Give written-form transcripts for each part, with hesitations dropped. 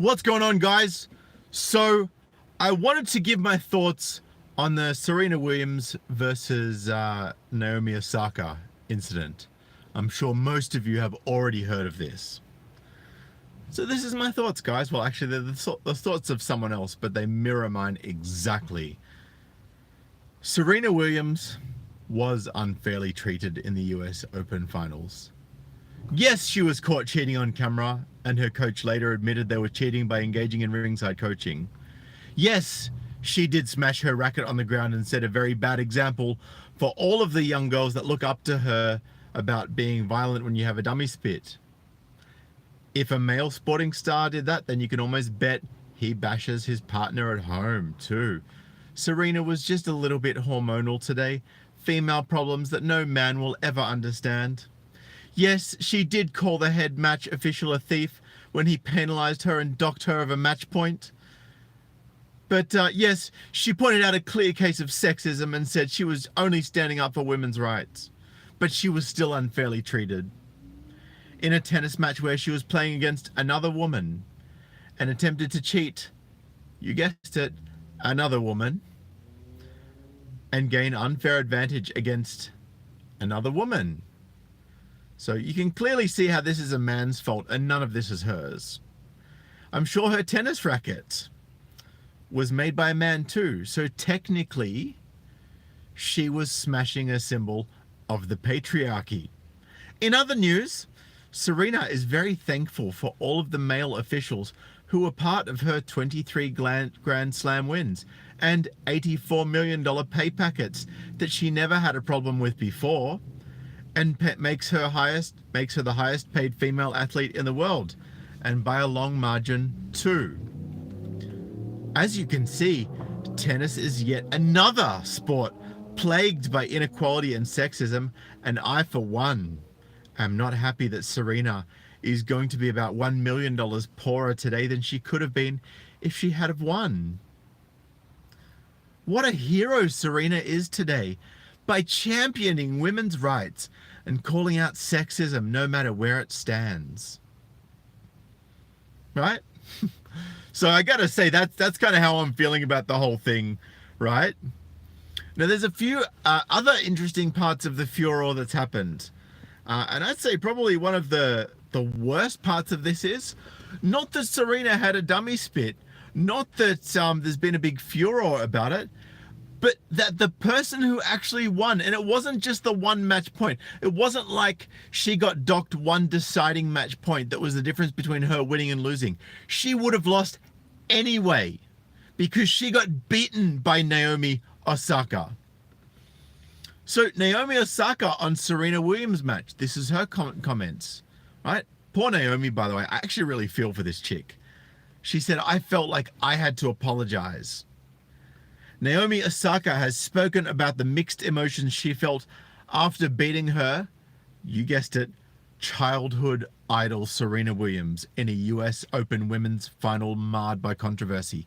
What's going on, guys? So I wanted to give my thoughts on the Serena Williams versus Naomi Osaka incident. I'm sure most of you have already heard of this. So this is my thoughts, guys. Well, actually, they're the thoughts of someone else, but they mirror mine exactly. Serena Williams was unfairly treated in the US Open Finals. Yes, she was caught cheating on camera, and her coach later admitted they were cheating by engaging in ringside coaching. Yes, she did smash her racket on the ground and set a very bad example for all of the young girls that look up to her about being violent when you have a dummy spit. If a male sporting star did that, then you can almost bet he bashes his partner at home too. Serena was just a little bit hormonal today. Female problems that no man will ever understand. Yes, she did call the head match official a thief when he penalized her and docked her of a match point. But yes, she pointed out a clear case of sexism and said she was only standing up for women's rights. But she was still unfairly treated. In a tennis match where she was playing against another woman and attempted to cheat, you guessed it, another woman, and gain unfair advantage against another woman. So you can clearly see how this is a man's fault and none of this is hers. I'm sure her tennis racket was made by a man too. So technically, she was smashing a symbol of the patriarchy. In other news, Serena is very thankful for all of the male officials who were part of her 23 Grand Slam wins and $84 million pay packets that she never had a problem with before, and makes her the highest paid female athlete in the world, and by a long margin too. As you can see, tennis is yet another sport plagued by inequality and sexism, and I, for one, am not happy that Serena is going to be about $1 million poorer today than she could have been if she had have won. What a hero Serena is today, by championing women's rights and calling out sexism no matter where it stands. Right? So I gotta say, that's kind of how I'm feeling about the whole thing, right? Now there's a few other interesting parts of the furor that's happened. And I'd say probably one of the worst parts of this is not that Serena had a dummy spit, not that there's been a big furor about it, but that the person who actually won, and it wasn't just the one match point. It wasn't like she got docked one deciding match point that was the difference between her winning and losing. She would have lost anyway because she got beaten by Naomi Osaka. So Naomi Osaka on Serena Williams match, this is her comments, right? Poor Naomi, by the way. I actually really feel for this chick. She said, I felt like I had to apologize. Naomi Osaka has spoken about the mixed emotions she felt after beating her, you guessed it, childhood idol Serena Williams in a US Open women's final marred by controversy.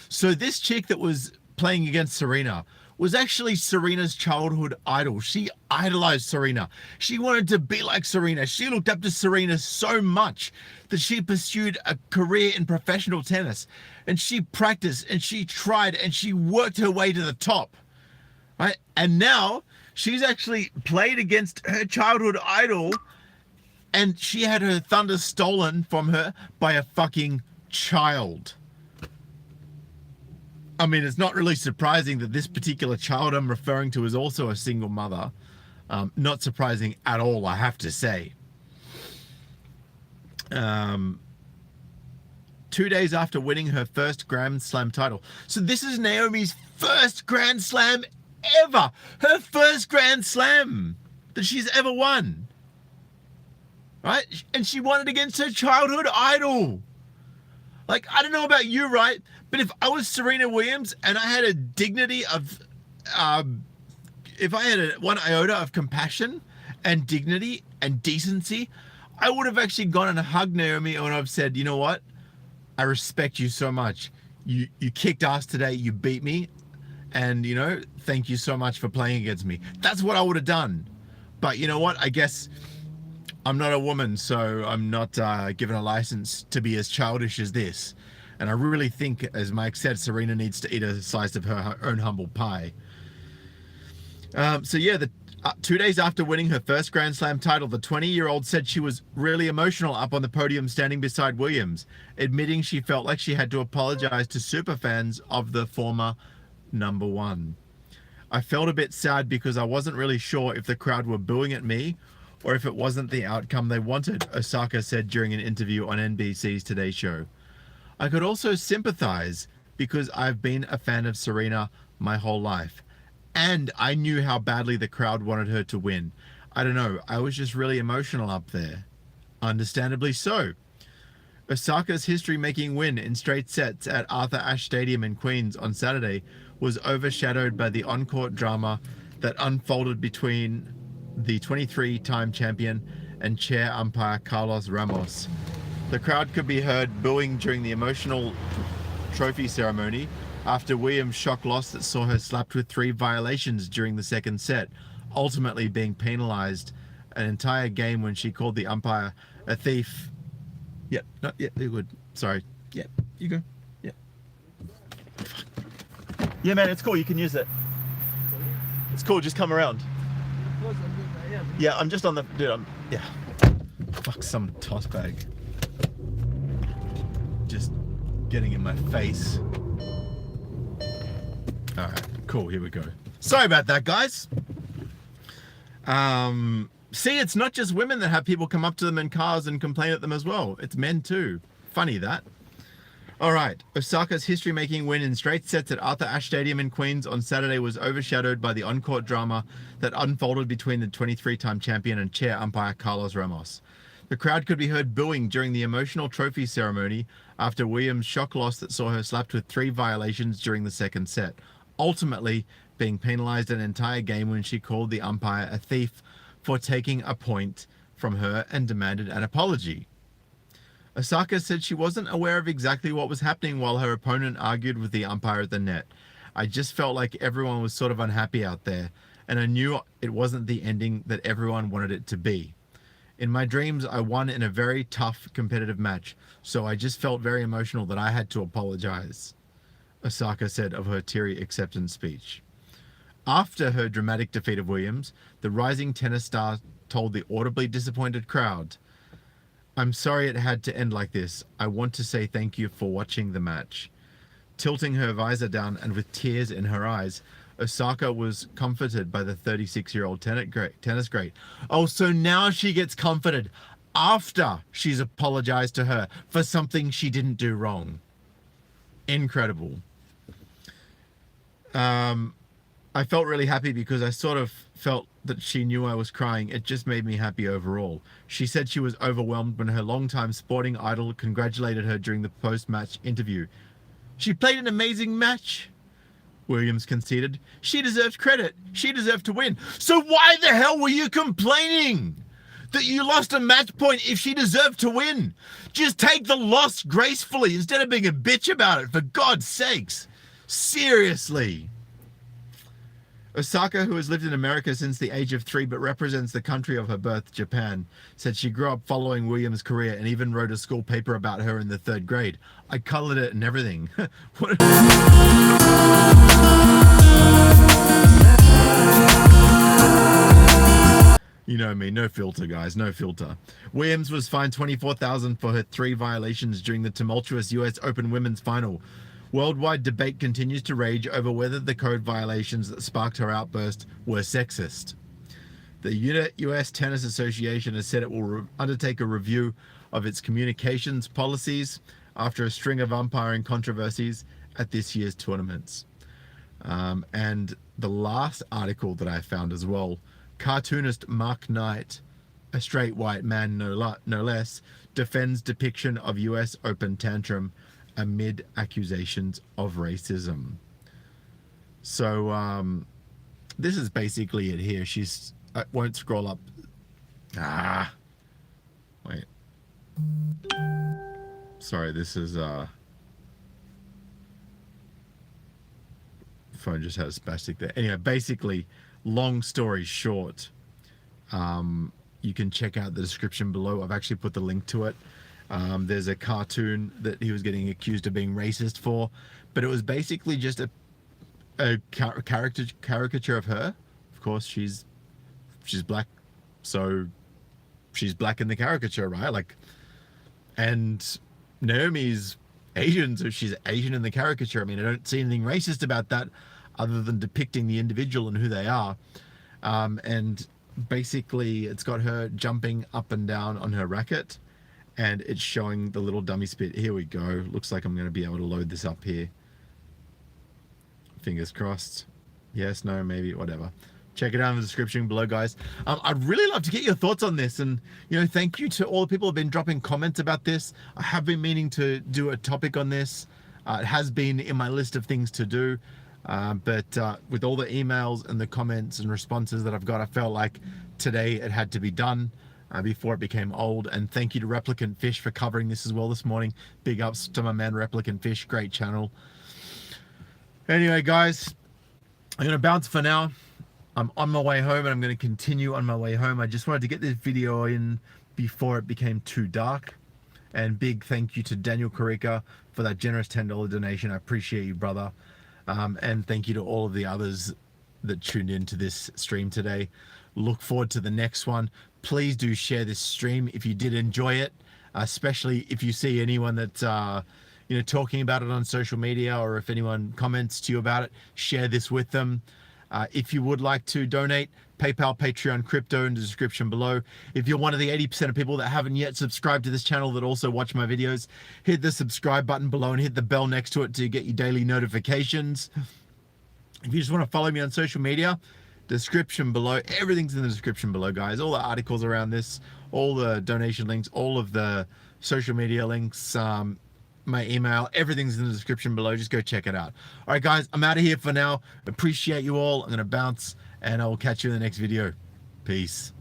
So this chick that was playing against Serena was actually Serena's childhood idol. She idolized Serena. She wanted to be like Serena. She looked up to Serena so much that she pursued a career in professional tennis. And she practiced and she tried and she worked her way to the top. Right? And now she's actually played against her childhood idol and she had her thunder stolen from her by a fucking child. I mean, it's not really surprising that this particular child I'm referring to is also a single mother. Not surprising at all, I have to say. 2 days after winning her first Grand Slam title. So this is Naomi's first Grand Slam ever. Her first Grand Slam that she's ever won. Right? And she won it against her childhood idol. Like, I don't know about you, right? But if I was Serena Williams and I had a dignity of, if I had one iota of compassion and dignity and decency, I would have actually gone and hugged Naomi and I've said, you know what? I respect you so much. You kicked ass today. You beat me. And, you know, thank you so much for playing against me. That's what I would have done. But you know what? I guess I'm not a woman, so I'm not given a license to be as childish as this. And I really think, as Mike said, Serena needs to eat a slice of her own humble pie. So yeah, 2 days after winning her first Grand Slam title, the 20-year-old said she was really emotional up on the podium standing beside Williams, admitting she felt like she had to apologize to superfans of the former number one. I felt a bit sad because I wasn't really sure if the crowd were booing at me or if it wasn't the outcome they wanted, Osaka said during an interview on NBC's Today Show. I could also sympathize because I've been a fan of Serena my whole life. And I knew how badly the crowd wanted her to win. I don't know, I was just really emotional up there. Understandably so. Osaka's history-making win in straight sets at Arthur Ashe Stadium in Queens on Saturday was overshadowed by the on-court drama that unfolded between the 23-time champion and chair umpire Carlos Ramos. The crowd could be heard booing during the emotional trophy ceremony after Williams' shock loss that saw her slapped with 3 violations during the second set, ultimately being penalized an entire game when she called the umpire a thief. Yep, no, yeah, you're good. Sorry. Yeah, you go. Yeah. Yeah, man, it's cool. You can use it. It's cool. Just come around. Yeah, I'm just on the... Dude, yeah. Fuck some toss bag. Just getting in my face. Alright, cool, here we go. Sorry about that, guys. See, it's not just women that have people come up to them in cars and complain at them as well. It's men too. Funny that. Alright, Osaka's history-making win in straight sets at Arthur Ashe Stadium in Queens on Saturday was overshadowed by the on-court drama that unfolded between the 23-time champion and chair umpire Carlos Ramos. The crowd could be heard booing during the emotional trophy ceremony after Williams' shock loss that saw her slapped with 3 violations during the second set, ultimately being penalized an entire game when she called the umpire a thief for taking a point from her and demanded an apology. Osaka said she wasn't aware of exactly what was happening while her opponent argued with the umpire at the net. I just felt like everyone was sort of unhappy out there, and I knew it wasn't the ending that everyone wanted it to be. In my dreams, I won in a very tough competitive match, so I just felt very emotional that I had to apologize, Osaka said of her teary acceptance speech. After her dramatic defeat of Williams, the rising tennis star told the audibly disappointed crowd, "I'm sorry it had to end like this. I want to say thank you for watching the match." Tilting her visor down and with tears in her eyes, Osaka was comforted by the 36-year-old tennis great. Oh, so now she gets comforted after she's apologized to her for something she didn't do wrong. Incredible. I felt really happy because I sort of felt that she knew I was crying. It just made me happy overall. She said she was overwhelmed when her longtime sporting idol congratulated her during the post-match interview. She played an amazing match, Williams conceded. She deserves credit. She deserved to win. So why the hell were you complaining that you lost a match point if she deserved to win? Just take the loss gracefully instead of being a bitch about it, for God's sakes. Seriously. Osaka, who has lived in America since the age of 3 but represents the country of her birth, Japan, said she grew up following Williams' career and even wrote a school paper about her in the 3rd grade. I colored it and everything. You know me, no filter, guys, no filter. Williams was fined $24,000 for her 3 violations during the tumultuous US Open Women's Final. Worldwide debate continues to rage over whether the code violations that sparked her outburst were sexist. The U.S. Tennis Association has said it will undertake a review of its communications policies after a string of umpiring controversies at this year's tournaments. And the last article that I found as well, cartoonist Mark Knight, a straight white man no less, defends depiction of US Open tantrum amid accusations of racism. So this is basically it here. She's I won't scroll up. Wait. Sorry, this is phone just had a spastic there. Anyway, basically, long story short, you can check out the description below. I've actually put the link to it. There's a cartoon that he was getting accused of being racist for, but it was basically just a caricature of her. Of course, she's black, so she's black in the caricature, right? Like, and Naomi's Asian, so she's Asian in the caricature. I mean, I don't see anything racist about that other than depicting the individual and who they are. And basically it's got her jumping up and down on her racket, and it's showing the little dummy spit. Here we go. Looks like I'm going to be able to load this up here. Fingers crossed. Yes, no, maybe, whatever. Check it out in the description below, guys. I'd really love to get your thoughts on this, and thank you to all the people who have been dropping comments about this. I have been meaning to do a topic on this. It has been in my list of things to do, but with all the emails and the comments and responses that I've got, I felt like today it had to be done before it became old. And thank you to Replicant Fish for covering this as well this morning. Big ups to my man Replicant Fish, great channel. Anyway, guys, I'm gonna bounce for now. I'm on my way home, and I'm going to continue on my way home. I just wanted to get this video in before it became too dark. And big thank you to Daniel Karika for that generous $10 donation. I appreciate you, brother. And thank you to all of the others that tuned into this stream today. Look forward to the next one. Please do share this stream if you did enjoy it, especially if you see anyone that's talking about it on social media, or if anyone comments to you about it, share this with them. If you would like to donate, PayPal, Patreon, crypto in the description below. If you're one of the 80% of people that haven't yet subscribed to this channel that also watch my videos, hit the subscribe button below and hit the bell next to it to get your daily notifications. If you just want to follow me on social media, description below. Everything's in the description below, guys. All the articles around this, all the donation links, all of the social media links, my email, everything's in the description below. Just go check it out. All right, guys, I'm out of here for now. Appreciate you all. I'm going to bounce, and I will catch you in the next video. Peace.